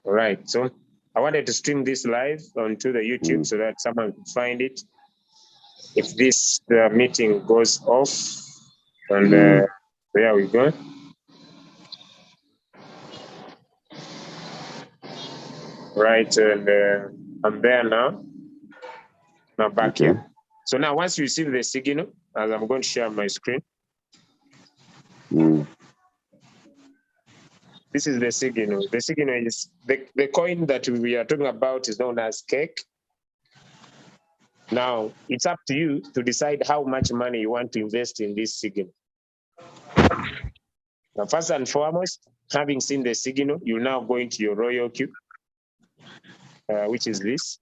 All right. So I wanted to stream this live onto the YouTube so that someone could find it. If this meeting goes off, and there we go. Right, and I'm there now. Now back here. So now once you receive the signal, as I'm going to share my screen. This is the signal. The signal is the coin that we are talking about is known as cake. Now it's up to you to decide how much money you want to invest in this signal. Now, first and foremost, having seen the signal, you now go into your royal queue, which is this.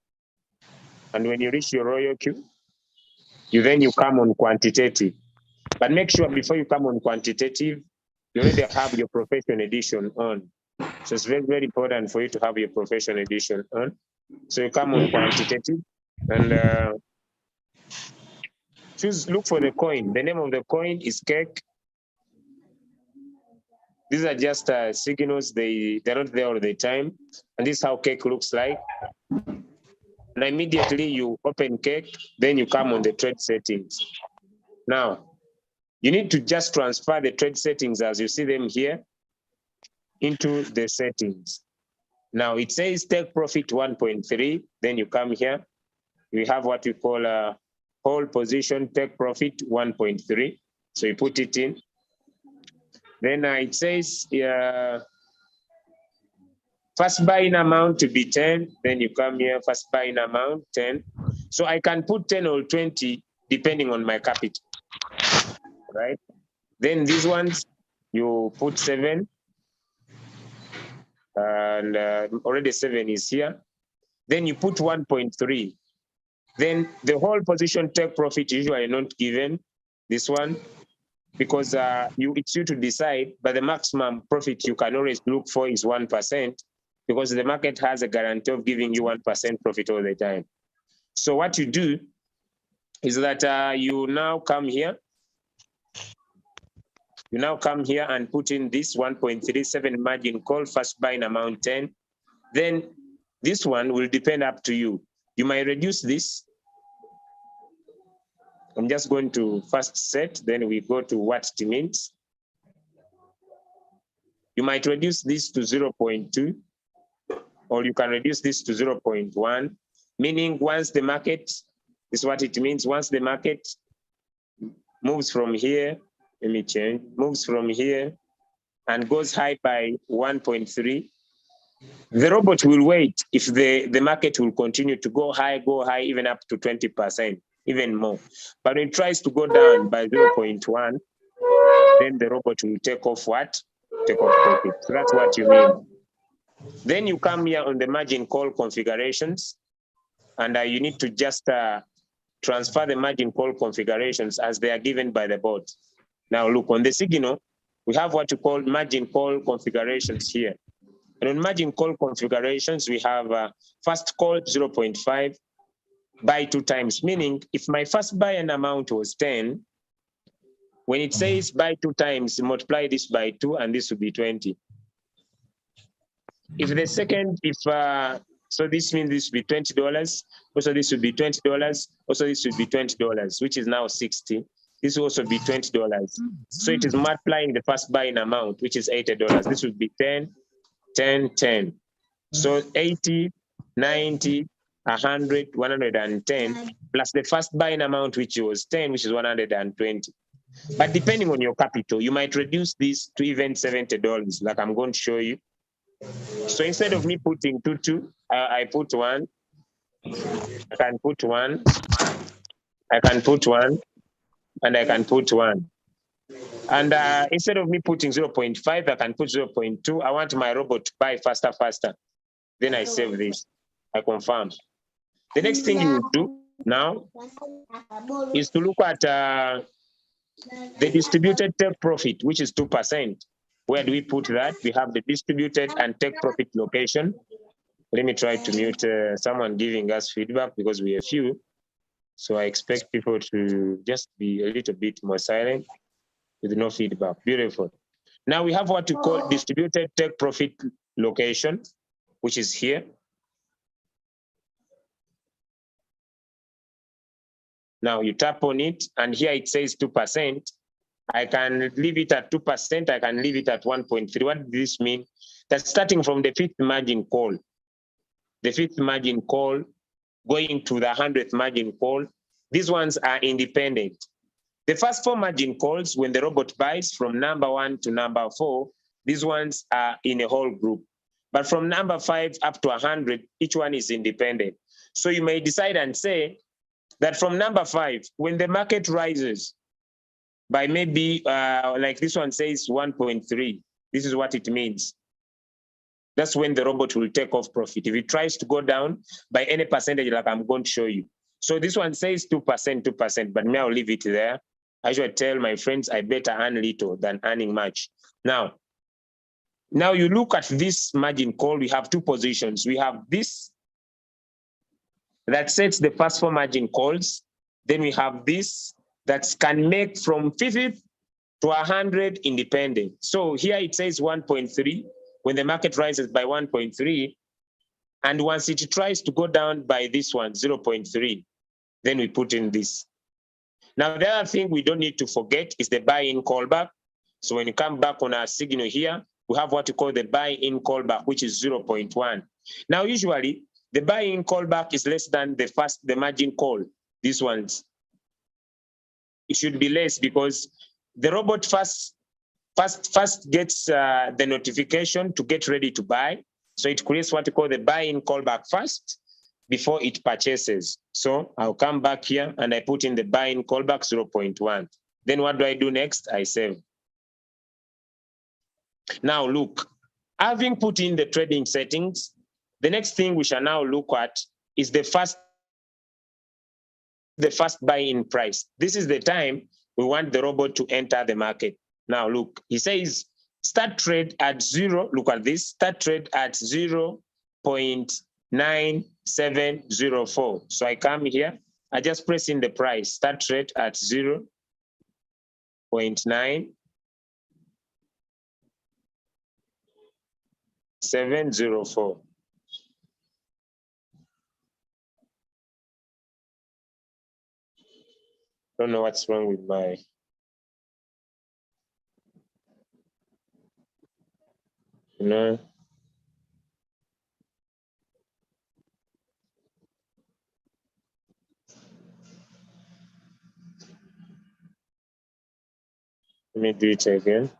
And when you reach your royal queue, you come on quantitative. But make sure before you come on quantitative, you already have your profession edition on. So it's very, very important for you to have your profession edition on. So you come on quantitative and look for the coin. The name of the coin is cake. These are just signals. They're not there all the time. And this is how cake looks like. And immediately you open cake, then you come on the trade settings. Now, you need to just transfer the trade settings as you see them here into the settings. Now it says take profit 1.3, then you come here. We have what we call a whole position, take profit 1.3. So you put it in. Then it says first buying amount to be 10, then you come here, first buying amount 10. So I can put 10 or 20 depending on my capital, right? Then these ones, you put 7, and already 7 is here. Then you put 1.3. Then the whole position take profit usually not given, this one, because it's you to decide, but the maximum profit you can always look for is 1%, because the market has a guarantee of giving you 1% profit all the time. So what you do is that you now come here. You now come here and put in this 1.37 margin call, first buying amount 10. Then this one will depend up to you. You might reduce this. I'm just going to first set, then we go to what it means. You might reduce this to 0.2, or you can reduce this to 0.1, meaning once the market, this is what it means, once the market moves from here, let me change, moves from here and goes high by 1.3, the robot will wait if the market will continue to go high, even up to 20%, even more. But when it tries to go down by 0.1, then the robot will take off what? Take off profit. So that's what you mean. Then you come here on the margin call configurations, and you need to just transfer the margin call configurations as they are given by the bot. Now look, on the signal, we have what you call margin call configurations here. And on margin call configurations, we have first call 0.5, buy 2 times, meaning if my first buying amount was 10, when it says buy 2 times, multiply this by 2, and this will be 20. If the second, so this means this will be $20, also this will be $20, also this will be $20, which is now 60. This will also be $20. So it is multiplying the first buying amount, which is $80. This would be 10, 10, 10. So 80, 90, 100, 110, plus the first buying amount, which was 10, which is 120. But depending on your capital, you might reduce this to even $70, like I'm going to show you. So instead of me putting 2, I put 1. I can put 1. I can put 1. And I can put 1. And instead of me putting 0.5, I can put 0.2. I want my robot to buy faster. Then I save this. I confirm. The next thing you do now is to look at the distributed take profit, which is 2%. Where do we put that? We have the distributed and take profit location. Let me try to mute someone giving us feedback because we are few. So I expect people to just be a little bit more silent with no feedback. Beautiful. Now we have what we call distributed take profit location. which is here. Now you tap on it, and here it says 2%. I can leave it at 2%, I can leave it at 1.3. What does this mean? That's starting from the 5th margin call. The 5th margin call going to the 100th margin call. These ones are independent. The first 4 margin calls, when the robot buys from number 1 to number 4, these ones are in a whole group. But from number 5 up to 100, each one is independent. So you may decide and say that from number 5, when the market rises by maybe, like this one says 1.3, this is what it means. That's when the robot will take off profit. If it tries to go down by any percentage, like I'm going to show you. So this one says 2%, 2%, but me, I'll leave it there. I should tell my friends I better earn little than earning much. Now you look at this margin call, we have 2 positions. We have this that sets the first 4 margin calls. Then we have this that can make from 50 to 100 independent. So here it says 1.3. When the market rises by 1.3, and once it tries to go down by this one, 0.3, then we put in this. Now, the other thing we don't need to forget is the buy-in callback. So when you come back on our signal here, we have what we call the buy-in callback, which is 0.1. Now, usually, the buy-in callback is less than the margin call, these ones. It should be less because the robot first gets the notification to get ready to buy. So it creates what we call the buy-in callback first before it purchases. So I'll come back here and I put in the buy-in callback 0.1. Then what do I do next? I save. Now look, having put in the trading settings, the next thing we shall now look at is the first buy-in price. This is the time we want the robot to enter the market. Now look, he says start trade at 0. Look at this, start trade at 0.9704. So I come here, I just press in the price, start trade at 0.9704. Don't know what's wrong with my. No. Let me do it again.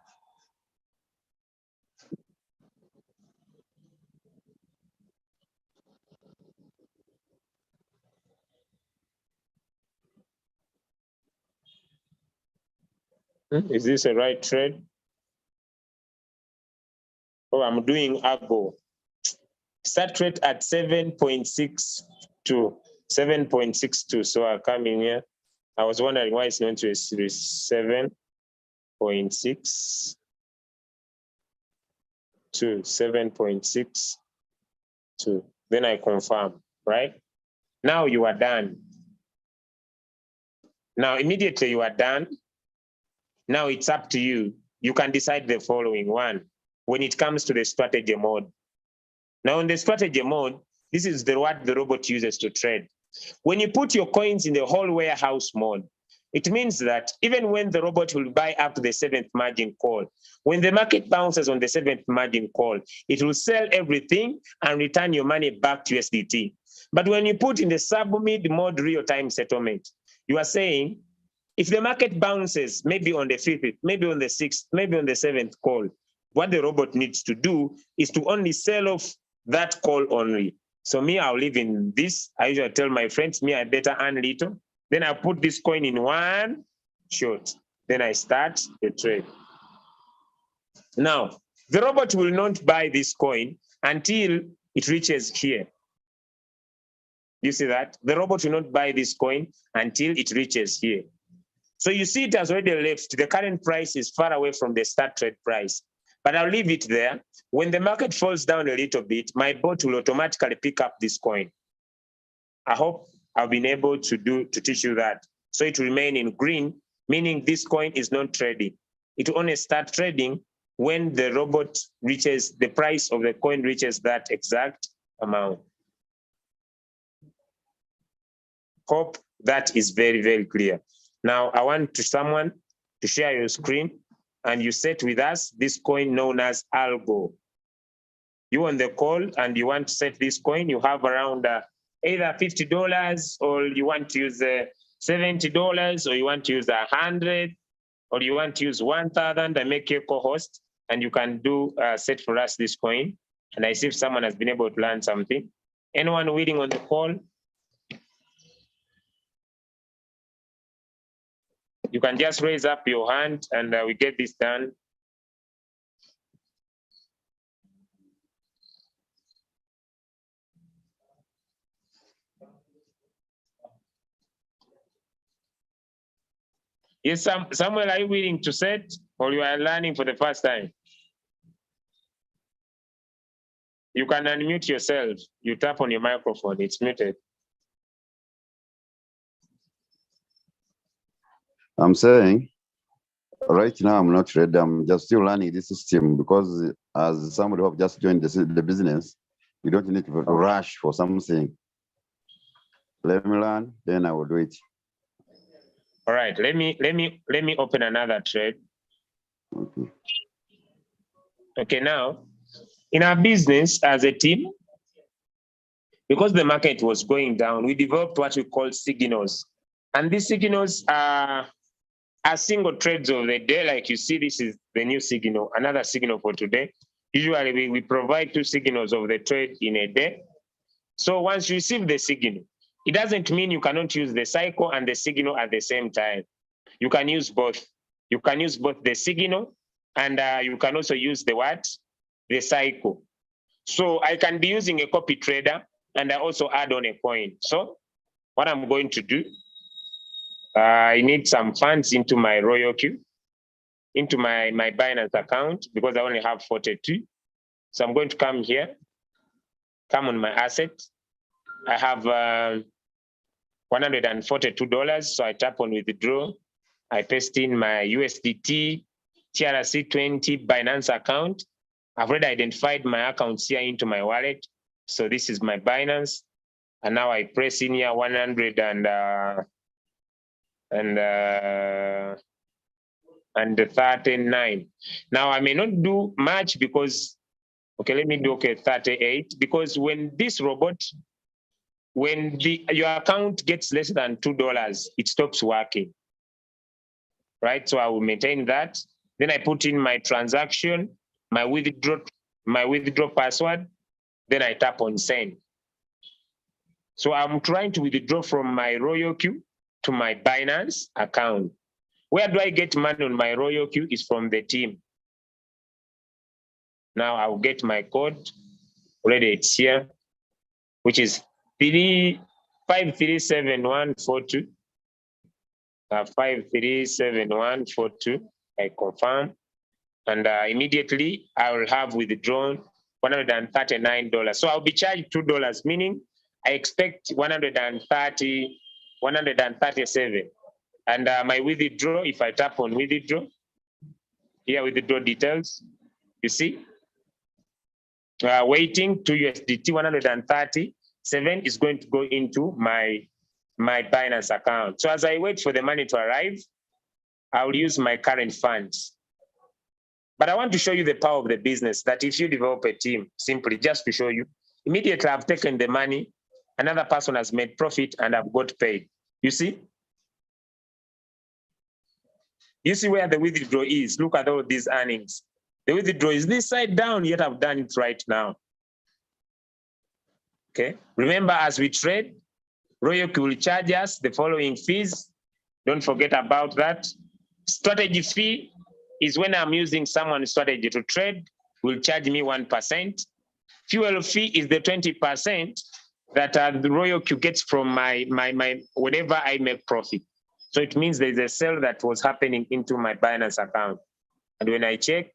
Is this a right trade? Oh, I'm doing Argo. Start rate at 7.62. 7.62. So I come in here. I was wondering why it's going to 7.6 to 7.62. Then I confirm, right? Now you are done. Now immediately you are done. Now it's up to you. You can decide the following one when it comes to the strategy mode. Now in the strategy mode, this is what the robot uses to trade. When you put your coins in the whole warehouse mode, it means that even when the robot will buy up to the 7th margin call, when the market bounces on the 7th margin call, it will sell everything and return your money back to USDT. But when you put in the sub-mid mode real-time settlement, you are saying, if the market bounces, maybe on the 5th, maybe on the 6th, maybe on the 7th call, what the robot needs to do is to only sell off that call only. So me, I'll live in this. I usually tell my friends, me, I better earn little. Then I put this coin in one short. Then I start the trade. Now, the robot will not buy this coin until it reaches here. You see that? The robot will not buy this coin until it reaches here. So you see it has already left. The current price is far away from the start trade price. But I'll leave it there. When the market falls down a little bit, my bot will automatically pick up this coin. I hope I've been able to teach you that. So it will remain in green, meaning this coin is not trading. It will only start trading when the robot reaches, the price of the coin reaches that exact amount. Hope that is very, very clear. Now, I want someone to share your screen and you set with us this coin known as Algo. You on the call and you want to set this coin, you have around either $50 or you want to use $70 or you want to use 100 or you want to use 1,000 and make your co-host and you can do set for us this coin. And I see if someone has been able to learn something. Anyone waiting on the call? You can just raise up your hand and we get this done. Yes, Samuel, are you willing to set or you are learning for the first time? You can unmute yourself. You tap on your microphone, it's muted. I'm saying, right now I'm not ready. I'm just still learning this system because as somebody who have just joined the business, you don't need to rush for something. Let me learn, then I will do it. All right, let me open another trade. Okay. Okay, now in our business as a team, because the market was going down, we developed what we call signals. And these signals are single trades of the day. Like you see, this is the new signal, another signal for today. Usually we provide 2 signals of the trade in a day. So once you receive the signal, it doesn't mean you cannot use the cycle and the signal at the same time. You can use both. You can use both the signal and you can also use the what? The cycle. So I can be using a copy trader and I also add on a coin. So what I'm going to do, I need some funds into my Royal Queue, into my Binance account because I only have 42. So I'm going to come here, come on my asset. I have $142. So I tap on withdraw. I paste in my USDT TRC20 Binance account. I've already identified my accounts here into my wallet. So this is my Binance. And now I press in here 139. Now I may not do much because, okay, let me do 38, because when this robot, when your account gets less than $2, it stops working, right? So I will maintain that. Then I put in my transaction, my withdraw password, then I tap on send. So I'm trying to withdraw from my Royal Queue to my Binance account. Where do I get money on my Royal Queue? Is from the team. Now I'll get my code. Already it's here, which is 537142. 537142. I confirm. And immediately I will have withdrawn $139. So I'll be charged $2, meaning I expect 137. And my withdraw, if I tap on withdraw, here withdraw details, you see, waiting to USDT 137 is going to go into my Binance account. So as I wait for the money to arrive, I'll use my current funds. But I want to show you the power of the business, that if you develop a team, simply just to show you, immediately I've taken the money, another person has made profit and I've got paid. You see? You see where the withdraw is. Look at all these earnings. The withdraw is this side down, yet I've done it right now. Okay. Remember, as we trade, Royal Queue will charge us the following fees. Don't forget about that. Strategy fee is when I'm using someone's strategy to trade, will charge me 1%. Fuel fee is the 20% that the Royal Queue gets from my whenever I make profit. So it means there's a sale that was happening into my Binance account. And when I check,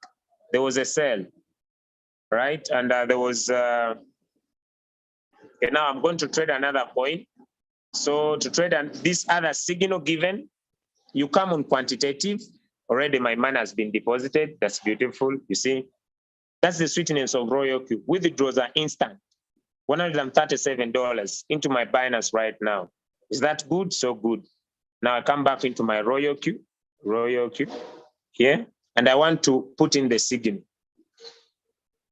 there was a sale, right? And there was, okay, now I'm going to trade another coin. So to trade this other signal given, you come on quantitative, Already my money has been deposited. That's beautiful. You see, that's the sweetness of Royal Q. Withdrawals are instant. $137 into my Binance right now. Is that good? So good. Now I come back into my Royal Q here, and I want to put in the signal.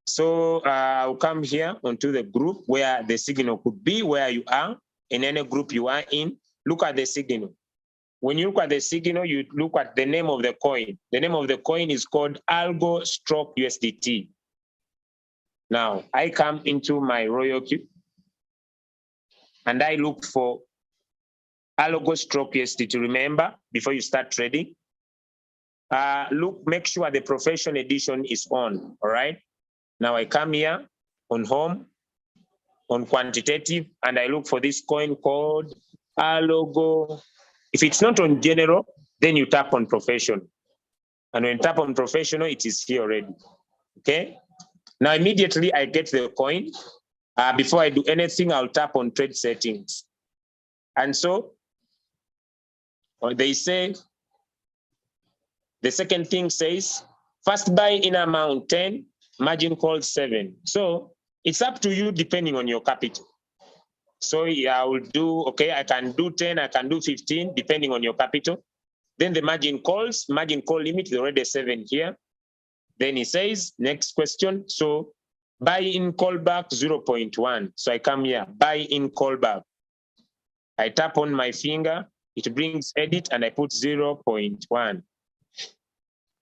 So I'll come here onto the group where the signal could be, where you are, in any group you are in. Look at the signal. When you look at the signal, you look at the name of the coin. The name of the coin is called Algo/USDT. Now I come into my Royal Q and I look for Algo/USDT. Remember, before you start trading, make sure the professional edition is on. All right. Now I come here on home, on quantitative, and I look for this coin called Algo. If it's not on general, then you tap on professional. And when you tap on professional, it is here already. Okay. Now immediately I get the coin. Before I do anything, I'll tap on trade settings. And so they say, the second thing says, first buy in amount 10, margin call 7. So it's up to you depending on your capital. So yeah, I will do, okay, I can do 10, I can do 15, depending on your capital. Then the margin call limit is already 7 here. Then he says, next question. So buy in callback 0.1. So I come here, buy in callback. I tap on my finger, it brings edit, and I put 0.1.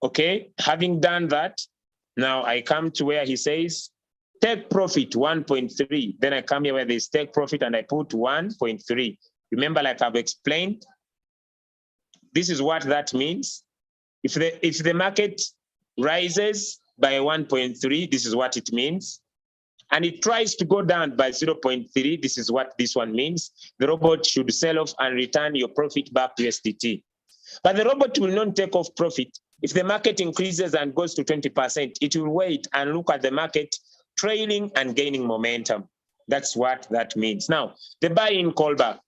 Okay, having done that, now I come to where he says, take profit 1.3. Then I come here where there's take profit and I put 1.3. Remember, like I've explained, this is what that means. If the market rises by 1.3, this is what it means. And it tries to go down by 0.3, this is what this one means. The robot should sell off and return your profit back to USDT. But the robot will not take off profit. If the market increases and goes to 20%, it will wait and look at the market trailing and gaining momentum. That's what that means. Now, the buy-in callback.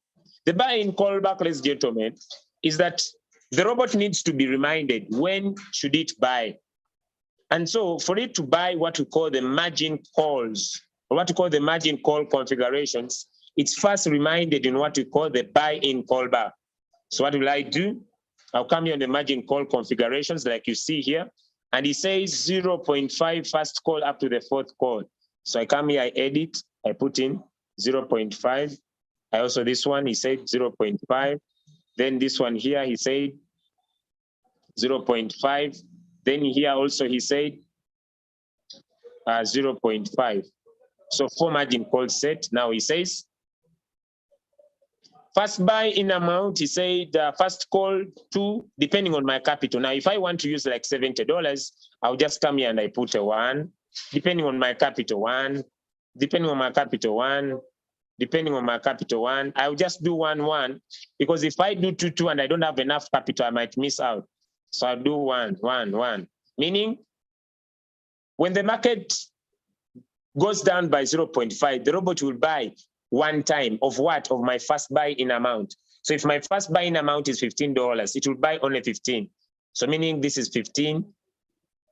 The buy-in callback, ladies and gentlemen, is that the robot needs to be reminded when should it buy. And so for it to buy what we call the margin calls, or what we call the margin call configurations, it's first reminded in what we call the buy-in callback. So what will I do? I'll come here on the margin call configurations like you see here, and it says 0.5 first call up to the fourth call. So I come here, I edit, I put in 0.5. I also, this one, he said 0.5. Then this one here, he said 0.5. Then here also, he said 0.5. So 4 margin call set. Now he says, first buy in amount, he said first call 2, depending on my capital. Now, if I want to use like $70, I'll just come here and I put a 1, depending on my capital 1, depending on my capital 1, depending on my capital 1. I'll just do 1, 1, because if I do 2, 2 and I don't have enough capital, I might miss out. So I'll do 1, 1, 1, meaning when the market goes down by 0.5, the robot will buy 1 time of what? Of my first buy in amount. So if my first buy in amount is $15, it will buy only 15. So meaning this is 15,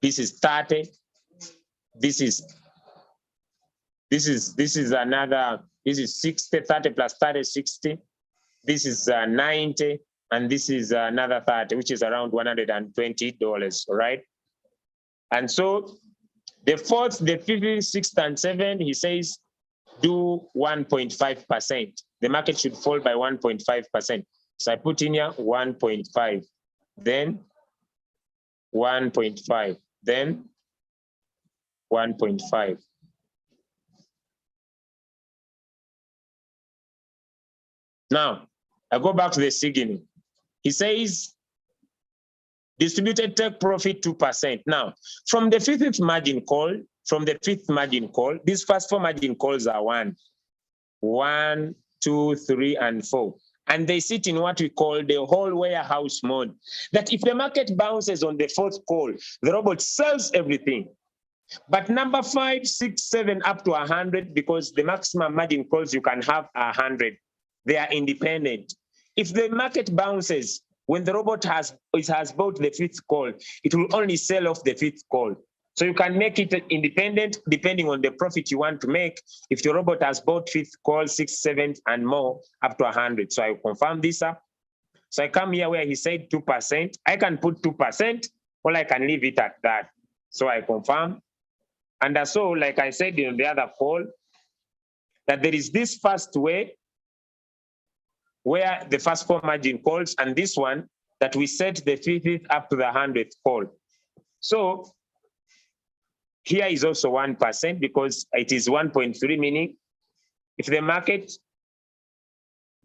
this is 30, this is another, this is 60, 30 plus 30, 60, this is 90, and this is another 30, which is around $120, all right? And so the 4th, the 5th, 6th, and 7th, he says, do 1.5%. The market should fall by 1.5%. So I put in here 1.5, then 1.5, then 1.5. Now, I go back to the signal. He says, distributed take profit 2%. Now, from the 5th margin call, these first 4 margin calls are 1, 2, 3, and 4. And they sit in what we call the whole warehouse mode. That if the market bounces on the 4th call, the robot sells everything. But number 5, 6, 7, up to 100, because the maximum margin calls you can have 100. They are independent. If the market bounces when the robot has bought the fifth call, it will only sell off the fifth call. So you can make it independent depending on the profit you want to make. If your robot has bought fifth call, sixth, seventh, and more, up to 100. So I confirm this up. So I come here where he said 2%. I can put 2%, or I can leave it at that. So I confirm. And so, like I said in the other call, that there is this first way where the first four margin calls, and this one that we set the fifth up to the 100th call. So here is also 1% because it is 1.3, meaning if the market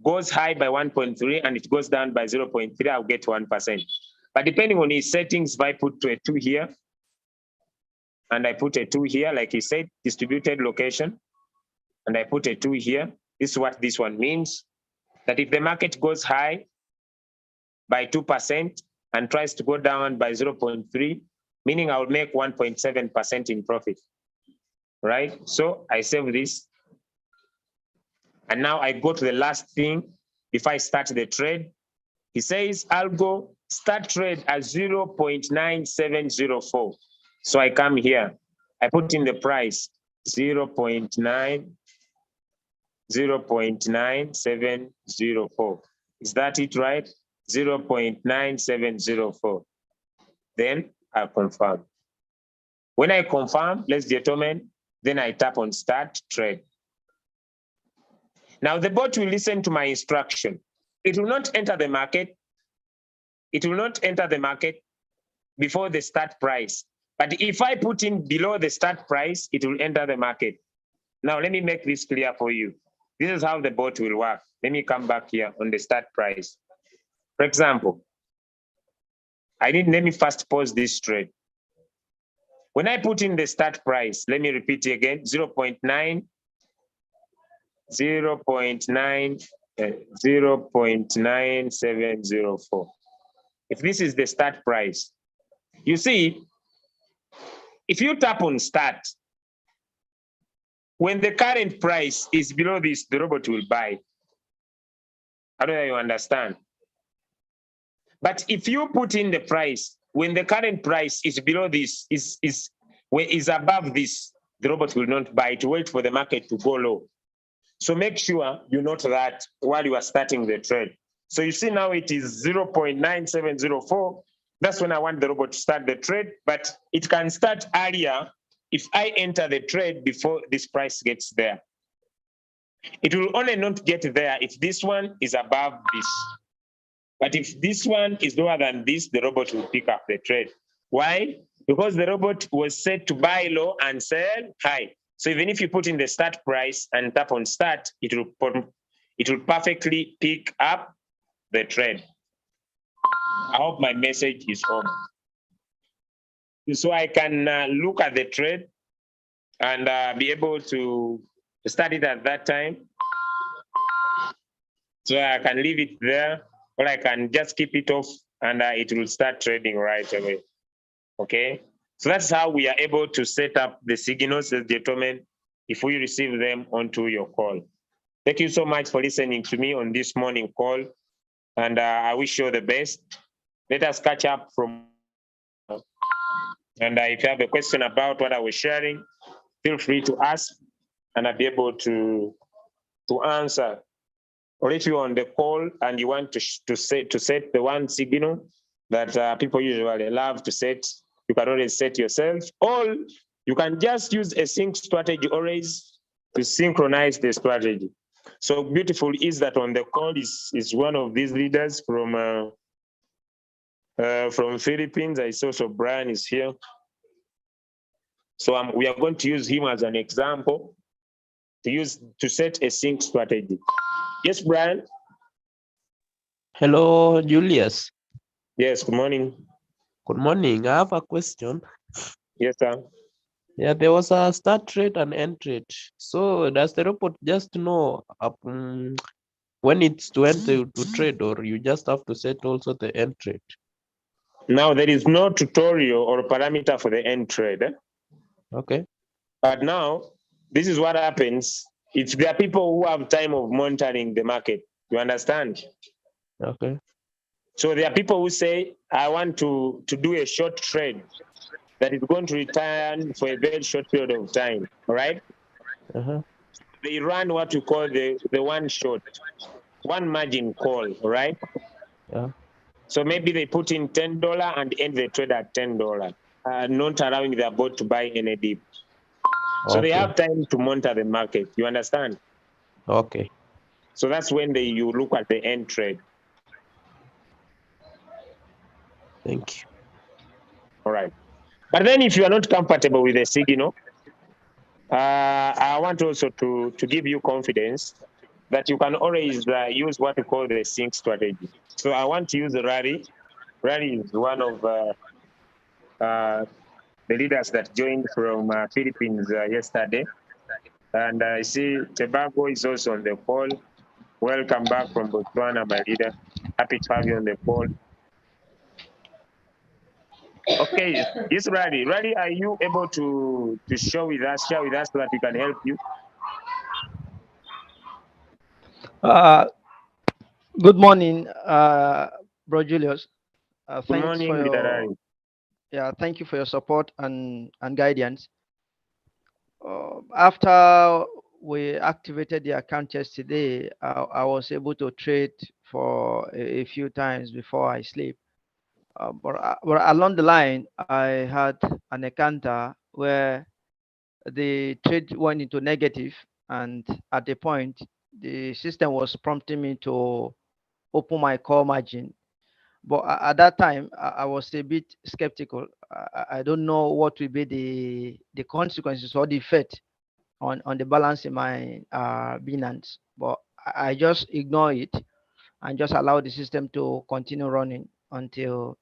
goes high by 1.3 and it goes down by 0.3, I'll get 1%. But depending on his settings, if I put a 2 here, and I put a 2 here, like he said, distributed location, and I put a 2 here, this is what this one means, that if the market goes high by 2% and tries to go down by 0.3, meaning I'll make 1.7% in profit, right? So I save this. And now I go to the last thing. If I start the trade, he says, I'll go start trade at 0.9704. So I come here, I put in the price, 0.9704. Is that it, right? 0.9704. Then I confirm. When I confirm, let's determine, then I tap on start trade. Now the bot will listen to my instruction. It will not enter the market. It will not enter the market before the start price. But if I put in below the start price, it will enter the market. Now let me make this clear for you. This is how the bot will work. Let me come back here on the start price. For example, let me first pause this trade. When I put in the start price, let me repeat it again, 0.9704. If this is the start price, you see, if you tap on start, when the current price is below this, the robot will buy. I don't know if you understand. But if you put in the price, when the current price is below this, is above this, the robot will not buy. It will wait for the market to go low. So make sure you note that while you are starting the trade. So you see now it is 0.9704. That's when I want the robot to start the trade, but it can start earlier if I enter the trade before this price gets there. It will only not get there if this one is above this. But if this one is lower than this, the robot will pick up the trade. Why? Because the robot was set to buy low and sell high. So even if you put in the start price and tap on start, it will perfectly pick up the trade. I hope my message is home. So I can look at the trade and be able to start it at that time. So I can leave it there, or I can just keep it off and it will start trading right away. Okay, so that's how we are able to set up the signals that determine if we receive them onto your call. Thank you so much for listening to me on this morning call, and I wish you the best. Let us catch up from, and if you have a question about what I was sharing, feel free to ask, and I'll be able to answer. Or if you're on the call and you want to set the one signal that people usually love to set, you can always set yourself, or you can just use a sync strategy always to synchronize the strategy. So beautiful is that on the call is one of these leaders from Philippines. I saw so Brian is here. So we are going to use him as an example to set a sync strategy. Yes, Brian. Hello, Julius. Yes, good morning. Good morning. I have a question. Yes, sir. Yeah, there was a start trade and end trade. So does the robot just know when it's to enter to trade, or you just have to set also the end trade? Now, there is no tutorial or parameter for the end trade. Okay. But now, this is what happens if there are people who have time of monitoring the market. You understand? Okay. So there are people who say, I want to do a short trade that is going to return for a very short period of time, all right? Uh-huh. They run what we call the one short, one margin call, all right? Yeah. So maybe they put in $10 and end the trade at $10, not allowing their bot to buy any dip. So they Okay. have time to monitor the market, you understand? Okay. So that's when you look at the end trade. Thank you. All right. But then if you are not comfortable with the signal, I want also to give you confidence that you can always use what we call the sync strategy. So I want to use the rally. Rally is one of the leaders that joined from Philippines yesterday. And I see Tobago is also on the call. Welcome back from Botswana, my leader. Happy to have you on the call. Okay, yes, Rally. Rally, are you able to share with us so that we can help you? Good morning, Bro Julius. Good Thanks for morning, leader your Rally. thank you for your support and guidance. After we activated the account yesterday, I was able to trade for a few times before I sleep. But along the line, I had an encounter where the trade went into negative, and at the point, the system was prompting me to open my call margin. But at that time, I was a bit skeptical. I don't know what will be the consequences or the effect on the balance in my Binance. But I just ignore it and just allow the system to continue running until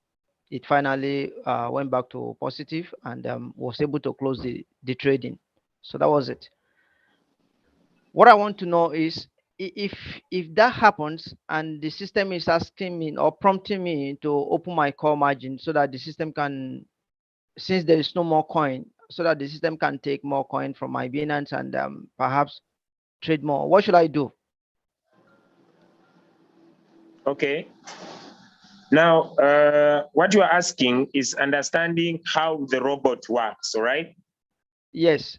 it finally went back to positive and was able to close the trading. So that was it. What I want to know is if that happens and the system is asking me or prompting me to open my call margin so that the system can, since there is no more coin, so that the system can take more coin from my Binance and perhaps trade more. What should I do? Okay. Now, what you are asking is understanding how the robot works, all right? Yes.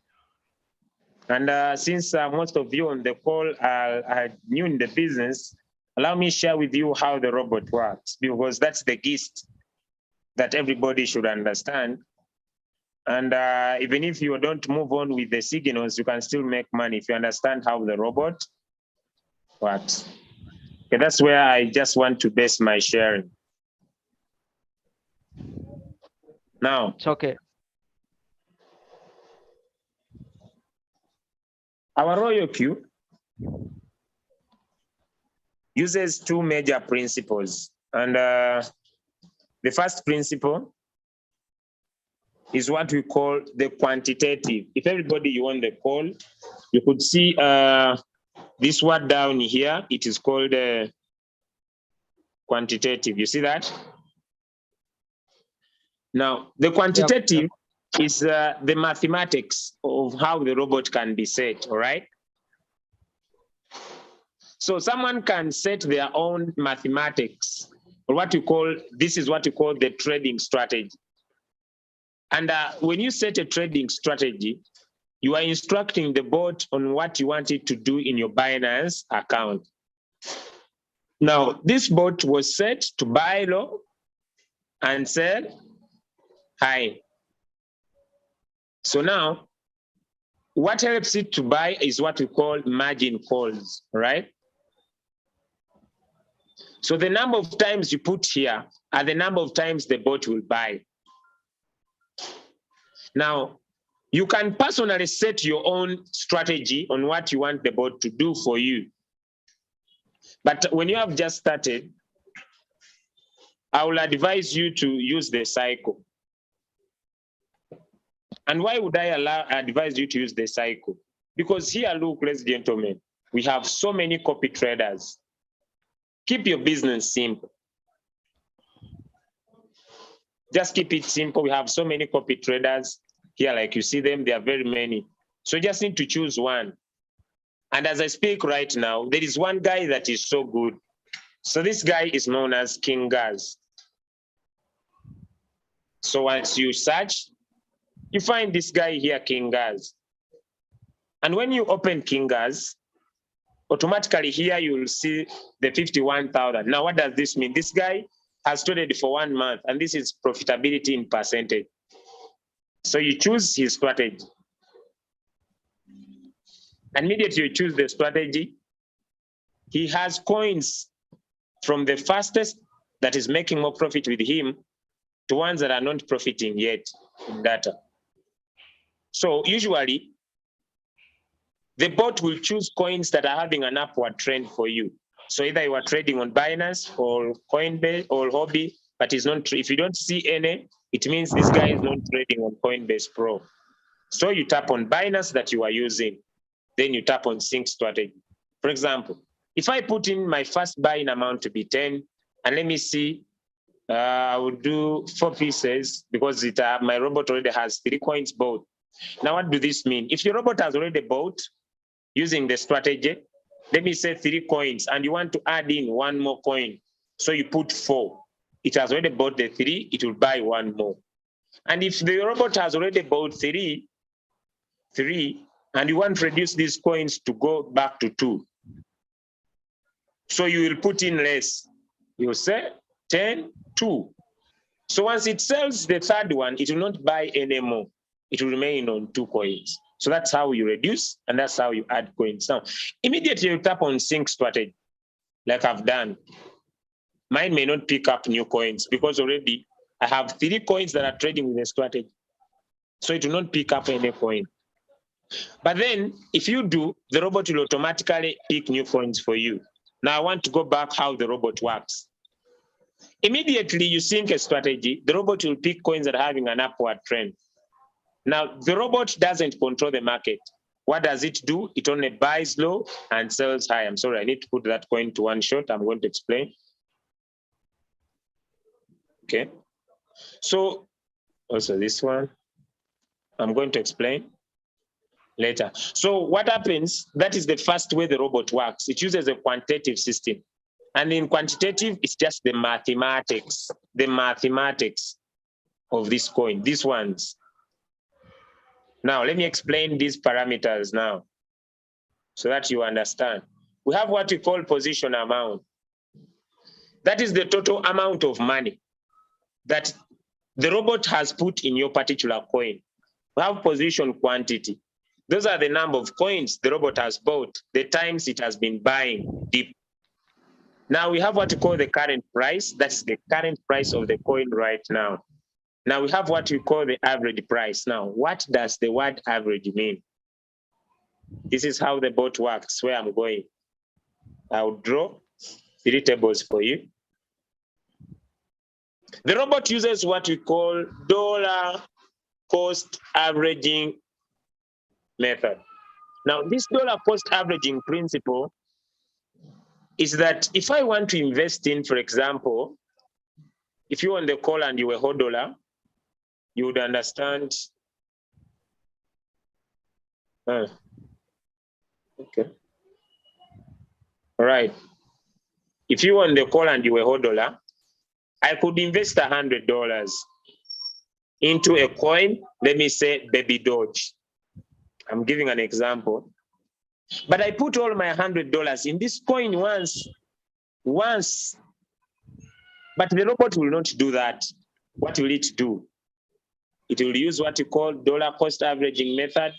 And since most of you on the call are new in the business, allow me share with you how the robot works, because that's the gist that everybody should understand. And even if you don't move on with the signals, you can still make money if you understand how the robot works. Okay, that's where I just want to base my sharing. Now, It's okay. our royal queue uses two major principles. And the first principle is what we call the quantitative. If everybody you on the call, you could see this word down here, it is called quantitative. You see that? Now, the quantitative is the mathematics of how the robot can be set, all right? So someone can set their own mathematics, or what you call, this is what you call the trading strategy. And when you set a trading strategy, you are instructing the bot on what you want it to do in your Binance account. Now, this bot was set to buy low and sell high. So now, what helps it to buy is what we call margin calls, right? So the number of times you put here are the number of times the bot will buy. Now, you can personally set your own strategy on what you want the bot to do for you. But when you have just started, I will advise you to use the cycle. And why would I advise you to use the cycle? Because here, look, ladies and gentlemen, we have so many copy traders. Keep your business simple. Just keep it simple. We have so many copy traders here, like you see them, there are very many. So you just need to choose one. And as I speak right now, there is one guy that is so good. So this guy is known as King Gaz. So once you search, you find this guy here, King Gaz. And when you open King Gaz, automatically here you will see the 51,000. Now, what does this mean? This guy has traded for 1 month, and this is profitability in percentage. So you choose his strategy. Immediately you choose the strategy, he has coins from the fastest that is making more profit with him to ones that are not profiting yet in data. So usually, the bot will choose coins that are having an upward trend for you. So either you are trading on Binance or Coinbase or Hobby, but it's not. If you don't see any, it means this guy is not trading on Coinbase Pro. So you tap on Binance that you are using, then you tap on Sync Strategy. For example, if I put in my first buying amount to be 10, and let me see, I will do 4 pieces because my robot already has 3 coins bought. Now, what does this mean? If your robot has already bought using the strategy, let me say 3 coins, and you want to add in 1 more coin. So you put 4. It has already bought the 3, it will buy 1 more. And if the robot has already bought 3, and you want to reduce these coins to go back to 2, so you will put in less. You will say 10, 2. So once it sells the 3rd one, it will not buy any more. It will remain on 2 coins. So that's how you reduce, and that's how you add coins. Now, immediately you tap on Sync Strategy, like I've done. Mine may not pick up new coins because already I have 3 coins that are trading with the strategy. So it will not pick up any coin. But then if you do, the robot will automatically pick new coins for you. Now I want to go back how the robot works. Immediately you sync a strategy, the robot will pick coins that are having an upward trend. Now, the robot doesn't control the market. What does it do? It only buys low and sells high. I'm sorry, I need to put that coin to one shot. I'm going to explain. Okay. So, also this one, I'm going to explain later. So what happens, that is the first way the robot works. It uses a quantitative system. And in quantitative, it's just the mathematics of this coin, these ones. Now, let me explain these parameters now so that you understand. We have what we call position amount. That is the total amount of money that the robot has put in your particular coin. We have position quantity. Those are the number of coins the robot has bought, the times it has been buying deep. Now we have what we call the current price. That's the current price of the coin right now. Now we have what we call the average price. Now, what does the word average mean? This is how the bot works, where I'm going. I'll draw 3 tables for you. The robot uses what we call dollar cost averaging method. Now, this dollar cost averaging principle is that if I want to invest in, for example, if you were on the call and you were $100, you would understand. Okay. All right. If you were on the call and you were $100, I could invest $100 into a coin, let me say Baby Doge. I'm giving an example. But I put all my $100 in this coin once. But the robot will not do that. What will it do? It will use what you call dollar cost averaging method.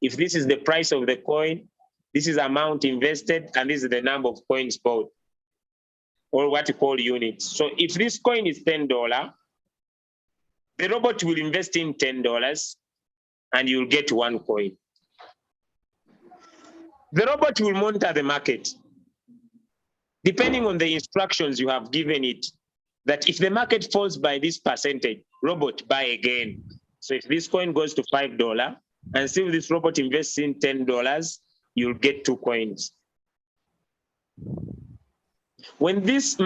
If this is the price of the coin, this is amount invested, and this is the number of coins bought, or what you call units. So if this coin is $10, the robot will invest in $10 and you'll get 1 coin. The robot will monitor the market. Depending on the instructions you have given it, that if the market falls by this percentage, robot buy again. So if this coin goes to $5 and still this robot invests in $10, you'll get 2 coins. When this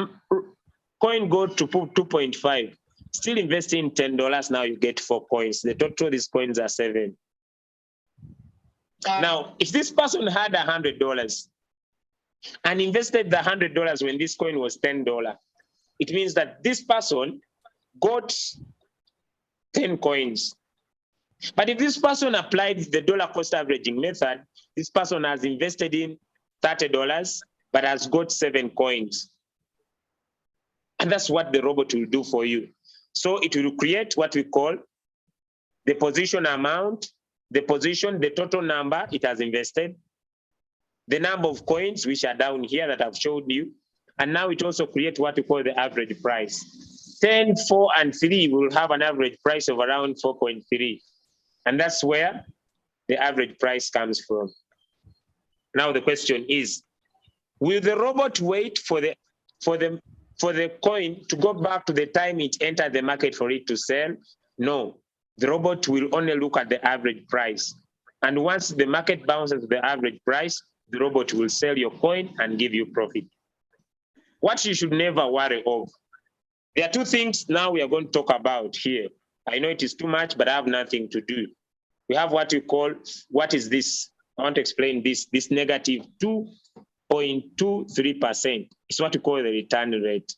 coin goes to 2.5, still investing $10, now you get 4 coins. The total of these coins are 7. Now, if this person had $100 and invested the $100 when this coin was $10. It means that this person got 10 coins. But if this person applied the dollar cost averaging method, this person has invested in $30, but has got 7 coins. And that's what the robot will do for you. So it will create what we call the position amount, the position, the total number it has invested, the number of coins, which are down here that I've showed you. And now it also creates what we call the average price. 10, 4, and 3 will have an average price of around 4.3. And that's where the average price comes from. Now the question is, will the robot wait for the coin to go back to the time it entered the market for it to sell? No, the robot will only look at the average price. And once the market bounces to the average price, the robot will sell your coin and give you profit. What you should never worry of. There are 2 things now we are going to talk about here. I know it is too much, but I have nothing to do. We have what we call, what is this? I want to explain this negative 2.23%. It's what we call the return rate.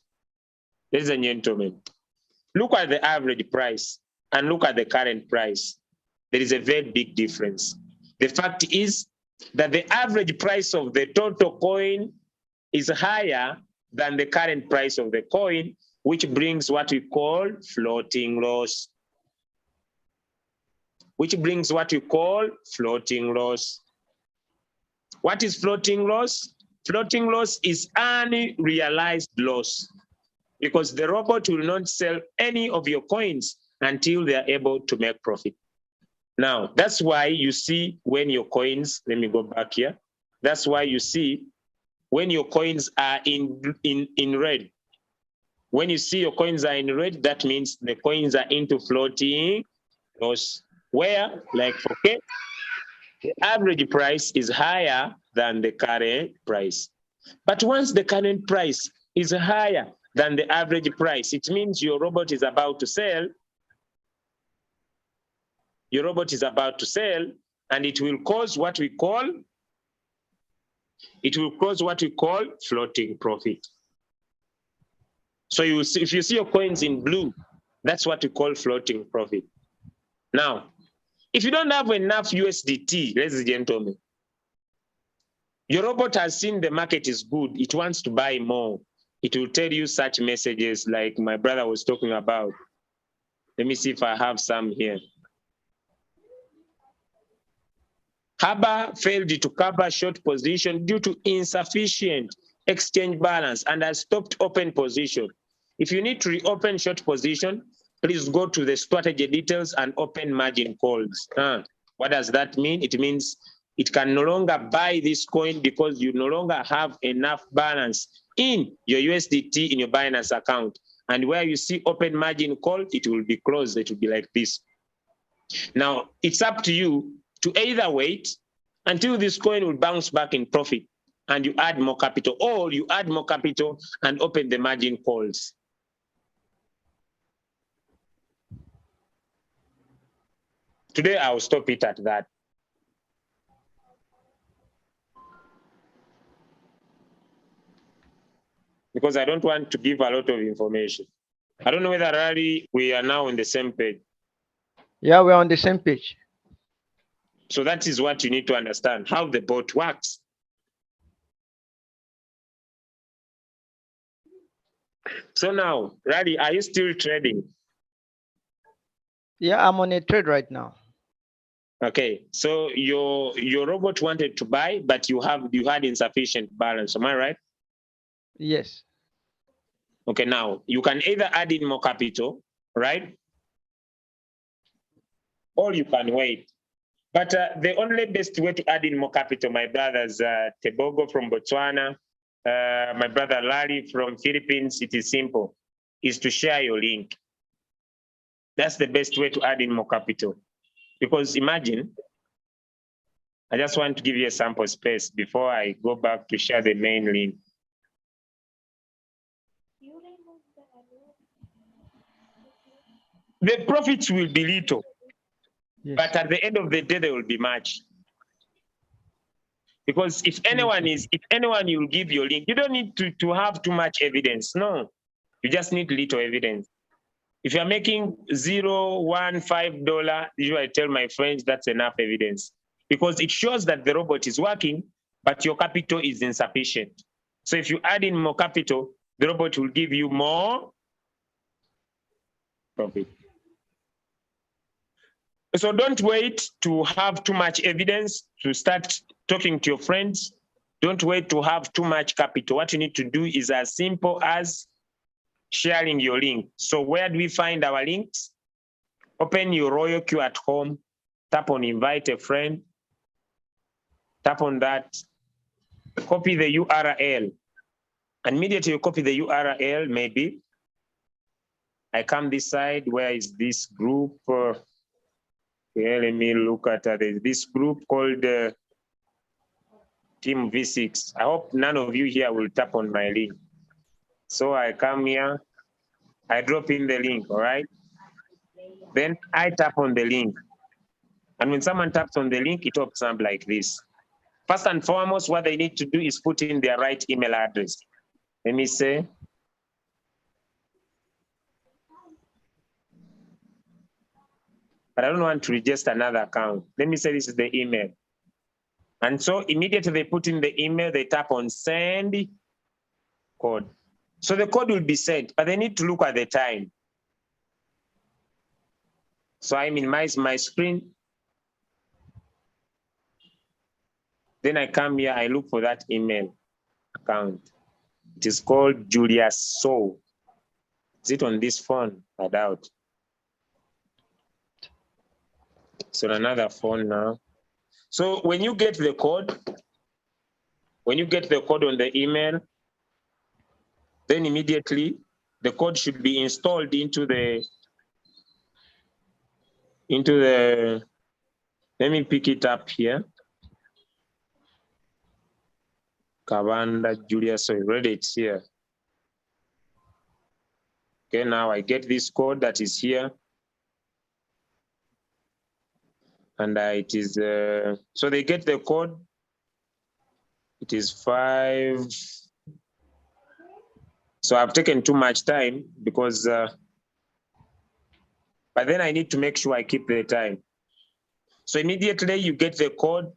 Ladies and gentlemen, look at the average price and look at the current price. There is a very big difference. The fact is that the average price of the total coin is higher than the current price of the coin, which brings what we call floating loss. What is floating loss? Floating loss is unrealized loss, because the robot will not sell any of your coins until they are able to make profit. Now, that's why you see when your coins, let me go back here. That's why you see when your coins are in red. When you see your coins are in red, that means the coins are into floating loss, where, like, okay, the average price is higher than the current price. But once the current price is higher than the average price, it means your robot is about to sell. Your robot is about to sell, and it will cause what we call floating profit. So you see, if you see your coins in blue, that's what we call floating profit. Now, if you don't have enough USDT, ladies and gentlemen, your robot has seen the market is good, it wants to buy more. It will tell you such messages like my brother was talking about. Let me see if I have some here. Haba failed to cover short position due to insufficient exchange balance and has stopped open position. If you need to reopen short position, please go to the strategy details and open margin calls. What does that mean? It means it can no longer buy this coin because you no longer have enough balance in your USDT in your Binance account. And where you see open margin call, it will be closed. It will be like this. Now, it's up to you to either wait until this coin will bounce back in profit and you add more capital, or you add more capital and open the margin calls. Today, I'll stop it at that. Because I don't want to give a lot of information. I don't know whether, Rally, we are now on the same page. Yeah, we're on the same page. So that is what you need to understand, how the bot works. So now, Rally, are you still trading? Yeah, I'm on a trade right now. Okay, so your robot wanted to buy, but you had insufficient balance. Am I right? Yes. Okay, now you can either add in more capital, right? Or you can wait. But the only best way to add in more capital, my brothers, Tebogo from Botswana, my brother Larry from Philippines, it is simple, is to share your link. That's the best way to add in more capital. Because imagine, I just want to give you a sample space before I go back to share the main link. The profits will be little, yes, but at the end of the day, there will be much. Because if anyone will give your link, you don't need to have too much evidence. No, you just need little evidence. If you're making $0, $1, $5, usually I tell my friends that's enough evidence, because it shows that the robot is working, but your capital is insufficient. So if you add in more capital, the robot will give you more profit. So don't wait to have too much evidence to start talking to your friends. Don't wait to have too much capital. What you need to do is as simple as sharing your link. So where do we find our links? Open your Royal Queue at home, tap on invite a friend, tap on that, copy the URL. And immediately you copy the URL, maybe. I come this side, where is this group? Okay, let me look at this group called Team V6. I hope none of you here will tap on my link. So I come here, I drop in the link, all right? Then I tap on the link. And when someone taps on the link, it opens up like this. First and foremost, what they need to do is put in their right email address. Let me say, but I don't want to register another account. Let me say this is the email. And so immediately they put in the email, they tap on send code. So the code will be sent, but they need to look at the time. So I minimize my screen. Then I come here, I look for that email account. It is called Julius So. Is it on this phone? I doubt. So another phone now. So when you get the code, on the email, then immediately the code should be installed into the, let me pick it up here. Kavanda Julius, so I read it here. Okay, now I get this code that is here. And it is, so they get the code. It is 5. So I've taken too much time because, but then I need to make sure I keep the time. So immediately you get the code,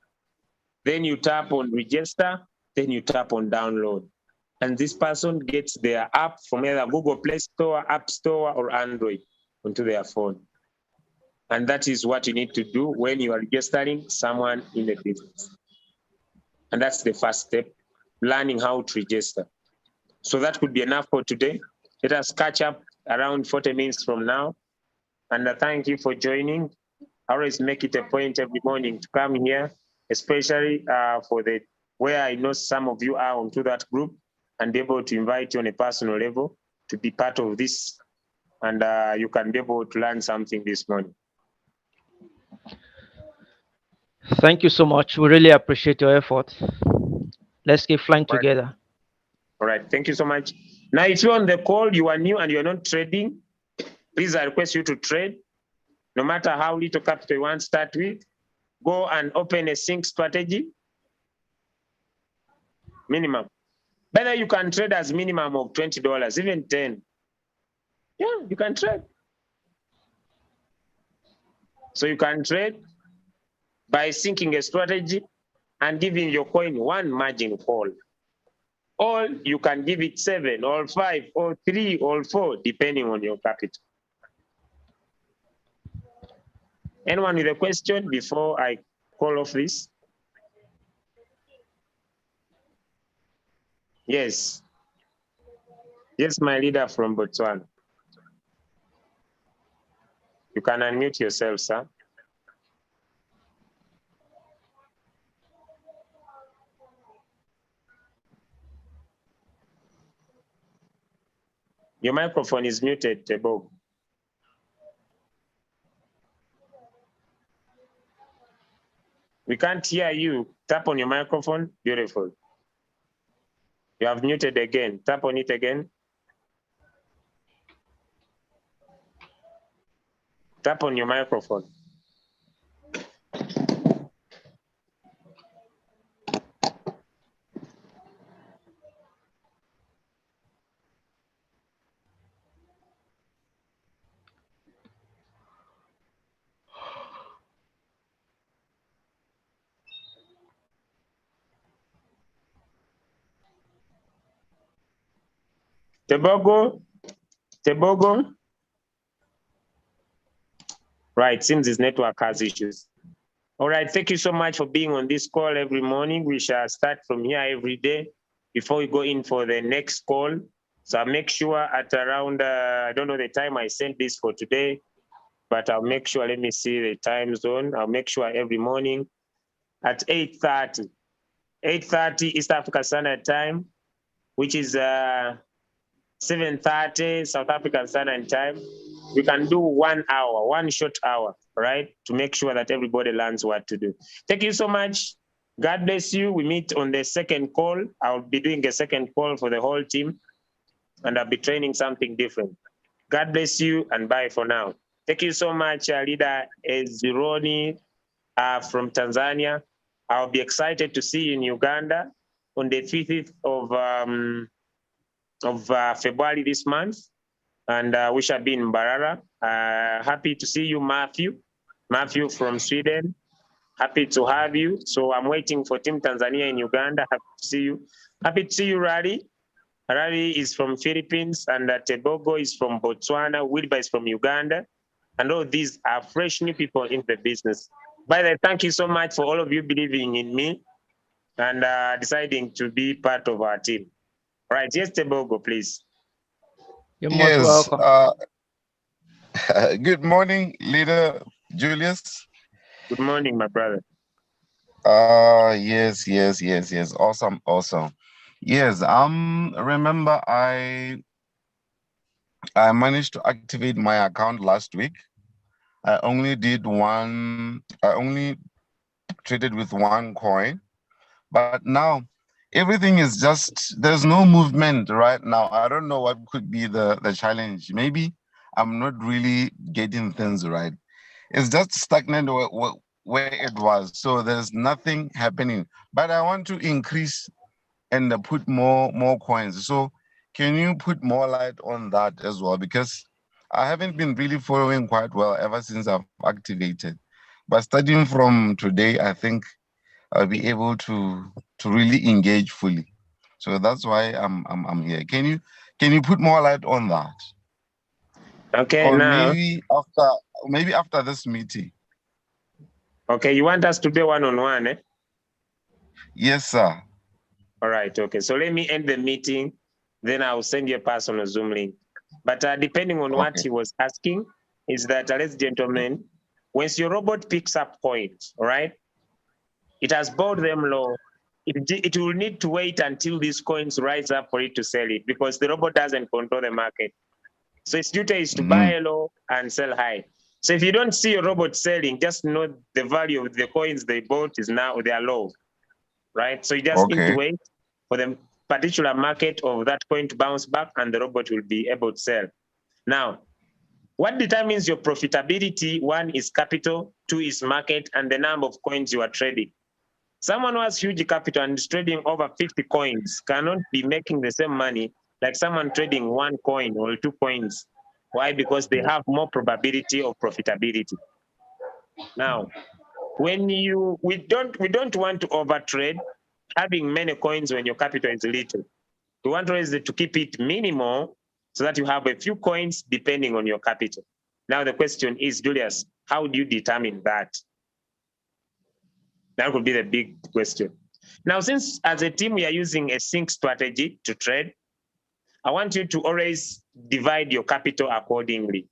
then you tap on register, then you tap on download. And this person gets their app from either Google Play Store, App Store, or Android onto their phone. And that is what you need to do when you are registering someone in the business. And that's the first step, learning how to register. So that could be enough for today. Let us catch up around 40 minutes from now. And thank you for joining. I always make it a point every morning to come here, especially for where I know some of you are onto that group, and be able to invite you on a personal level to be part of this. And you can be able to learn something this morning. Thank you so much. We really appreciate your effort. Let's keep flying together. All right, thank you so much. Now, if you're on the call, you are new and you're not trading, please, I request you to trade. No matter how little capital you want to start with, go and open a sync strategy. Minimum. Better you can trade as minimum of $20, even 10. Yeah, you can trade. So you can trade by syncing a strategy and giving your coin one margin call. Or you can give it 7 or 5 or 3 or 4, depending on your capital. Anyone with a question before I call off this? Yes. Yes, my leader from Botswana. You can unmute yourself, sir. Your microphone is muted, Bob. We can't hear you. Tap on your microphone. Beautiful. You have muted again. Tap on it again. Tap on your microphone. Tebogo? Right, seems his network has issues. All right, thank you so much for being on this call every morning. We shall start from here every day before we go in for the next call. So I'll make sure at around, I don't know the time I sent this for today, but I'll make sure, let me see the time zone. I'll make sure every morning at 8:30, 8:30 East Africa Standard Time, which is 7:30 South African Standard Time. We can do 1 hour, one short hour, right? To make sure that everybody learns what to do. Thank you so much. God bless you. We meet on the second call. I'll be doing a second call for the whole team, and I'll be training something different. God bless you, and bye for now. Thank you so much, Leader Ezironi from Tanzania. I'll be excited to see you in Uganda on the 5th of February this month, and we shall be in Mbarara. Happy to see you, Matthew from Sweden. Happy to have you. So I'm waiting for Team Tanzania in Uganda. Happy to see you. Happy to see you, Rari. Rari is from Philippines, and Tebogo is from Botswana. Wilbur is from Uganda. And all these are fresh new people in the business. By the way, thank you so much for all of you believing in me and deciding to be part of our team. All right, yes, Tebogo, please. You're most welcome. Good morning, Leader Julius. Good morning, my brother. Yes. Awesome. Yes, remember I managed to activate my account last week. I only traded with one coin, but now everything is just, there's no movement right now. I don't know what could be the challenge. Maybe I'm not really getting things right. It's just stagnant where it was. So there's nothing happening. But I want to increase and put more coins. So can you put more light on that as well? Because I haven't been really following quite well ever since I've activated. But starting from today, I think I'll be able to really engage fully. So that's why I'm here. Can you put more light on that? Okay, or now. Maybe after this meeting. Okay, you want us to do one-on-one, eh? Yes, sir. All right, okay. So let me end the meeting, then I'll send you a personal Zoom link. But depending on what he was asking, is that, ladies and gentlemen, once your robot picks up coins, all right, it has bought them low. It will need to wait until these coins rise up for it to sell it, because the robot doesn't control the market. So its duty is to buy low and sell high. So if you don't see your robot selling, just know the value of the coins they bought is now, they are low, right? So you just need to wait for the particular market of that coin to bounce back, and the robot will be able to sell. Now, what determines your profitability? One is capital, two is market, and the number of coins you are trading. Someone who has huge capital and is trading over 50 coins cannot be making the same money like someone trading one coin or 2 coins. Why? Because they have more probability of profitability. Now, when we don't want to overtrade, having many coins when your capital is little. We want always to keep it minimal so that you have a few coins depending on your capital. Now the question is, Julius, how do you determine that? That would be the big question. Now, since as a team we are using a sync strategy to trade, I want you to always divide your capital accordingly.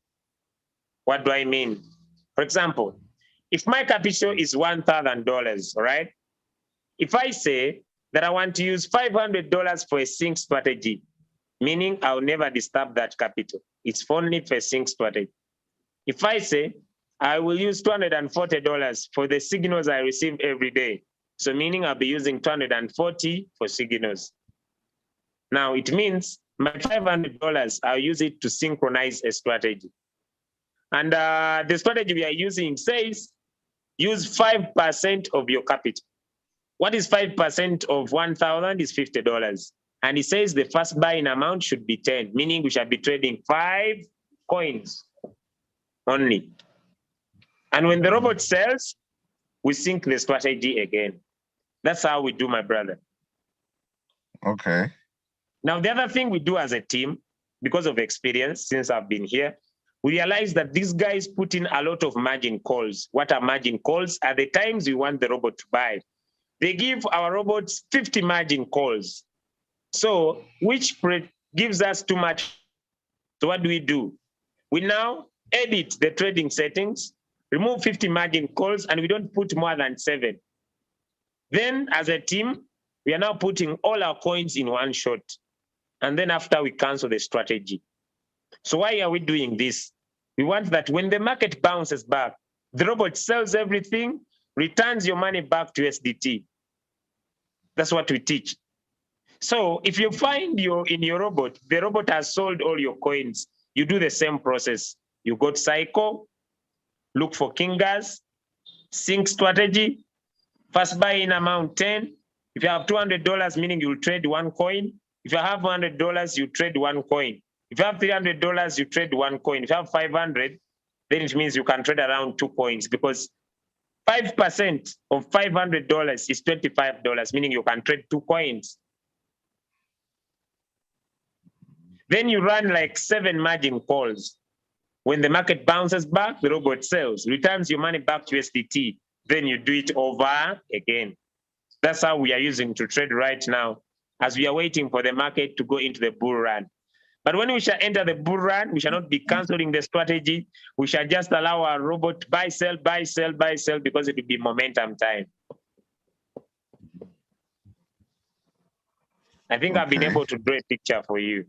What do I mean? For example, if my capital is $1,000, right? If I say that I want to use $500 for a sync strategy, meaning I'll never disturb that capital. It's only for a sync strategy. If I say I will use $240 for the signals I receive every day, so meaning I'll be using 240 for signals. Now it means my $500, I'll use it to synchronize a strategy. And the strategy we are using says use 5% of your capital. What is 5% of 1,000 is $50. And it says the first buying amount should be 10, meaning we shall be trading 5 coins only. And when the robot sells, we sync the strategy again. That's how we do, my brother. Okay. Now, the other thing we do as a team, because of experience, since I've been here, we realize that these guys put in a lot of margin calls. What are margin calls? Are the times we want the robot to buy. They give our robots 50 margin calls. So, which gives us too much. So what do? We now edit the trading settings, remove 50 margin calls, and we don't put more than 7. Then as a team, we are now putting all our coins in one shot. And then after we cancel the strategy. So why are we doing this? We want that when the market bounces back, the robot sells everything, returns your money back to SDT. That's what we teach. So if you find in your robot, the robot has sold all your coins, you do the same process. You go to cycle, look for Kingas, sync strategy, first buy in amount 10. If you have $200, meaning you'll trade 1 coin. If you have $100, you trade 1 coin. If you have $300, you trade 1 coin. If you have 500, then it means you can trade around 2 coins, because 5% of $500 is $25, meaning you can trade 2 coins. Then you run like 7 margin calls. When the market bounces back, the robot sells, returns your money back to SDT. Then you do it over again. That's how we are using to trade right now, as we are waiting for the market to go into the bull run. But when we shall enter the bull run, we shall not be canceling the strategy. We shall just allow our robot buy, sell, buy, sell, buy, sell, because it will be momentum time. I think I've been able to draw a picture for you.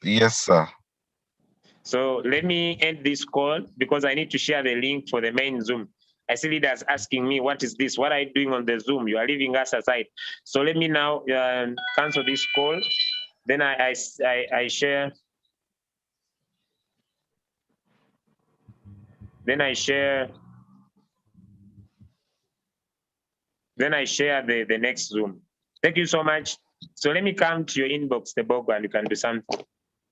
Yes, sir. So let me end this call because I need to share the link for the main Zoom. I see leaders asking me, what is this? What are you doing on the Zoom? You are leaving us aside. So let me now cancel this call. Then I share. Then I share the next Zoom. Thank you so much. So let me come to your inbox, the Bogo, and you can do something.